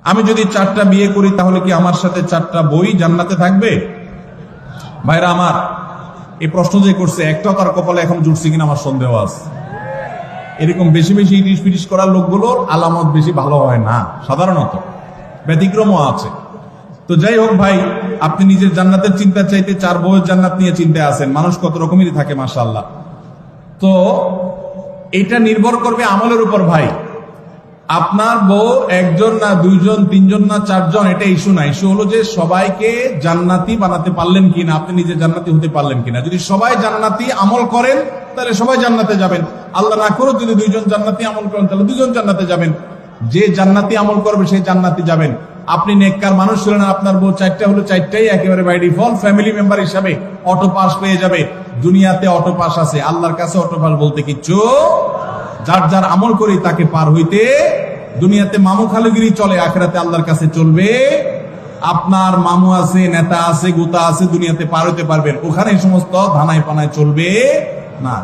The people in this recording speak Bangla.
আমি যদি 4টা বিয়ে করি তাহলে কি আমার সাথে 4টা বই জান্নাতে থাকবে? ভাইরা আমার, এই প্রশ্ন যে করছে একটাও তার কপালে এখন জুটছে কিনা আমার সন্দেহ আছে। এরকম বেশি বেশি ইটিস পিটিস করার লোকগুলোর আলামত বেশি ভালো হয় না, সাধারণত ব্যতিক্রমও আছে। তো যাই হোক ভাই, আপনি নিজের জান্নাতের চিন্তা চাইতে 4 বউয়ের জান্নাত নিয়ে চিন্তায় আছেন। মানুষ কত রকমেরই থাকে মাশাআল্লাহ। তো এটা নির্ভর করবে আমলের উপর ভাই। আপনার বউ 1 জন না 2 জন 3 জন না 4 জন, এটা ইস্যু না। ইস্যু হলো যে সবাইকে জান্নাতি বানাতে পারলেন কিনা, আপনি নিজে জান্নাতি হতে পারলেন কিনা। যদি সবাই জান্নাতি আমল করেন তাহলে সবাই জান্নাতে যাবেন। আল্লাহ না করো যদি 2 জন জান্নাতি আমল করেন তাহলে 2 জন জান্নাতে যাবেন। যে জান্নাতি আমল করবে সেই জান্নাতি যাবেন। আপনি নেককার মানুষ ছিলেন, আপনার বউ 4টা হলো 4টাই একেবারে বাই ডিফল্ট ফ্যামিলি মেম্বার হিসাবে অটো পাস পেয়ে যাবে। দুনিয়াতে অটো পাস আছে, আল্লাহর কাছে অটো পাস বলতে কিচ্ছু। যার যার আমল করি তাকে পার হইতে, দুনিয়াতে মামু খালুগিরি চলে, আখিরাতে আল্লাহর কাছে চলবে। আপনার মামু আছে, নেতা আছে, গুতা আছে, দুনিয়াতে পার হইতে পারবেন, ওখানে সমস্ত ধানায় পানায় চলবে না।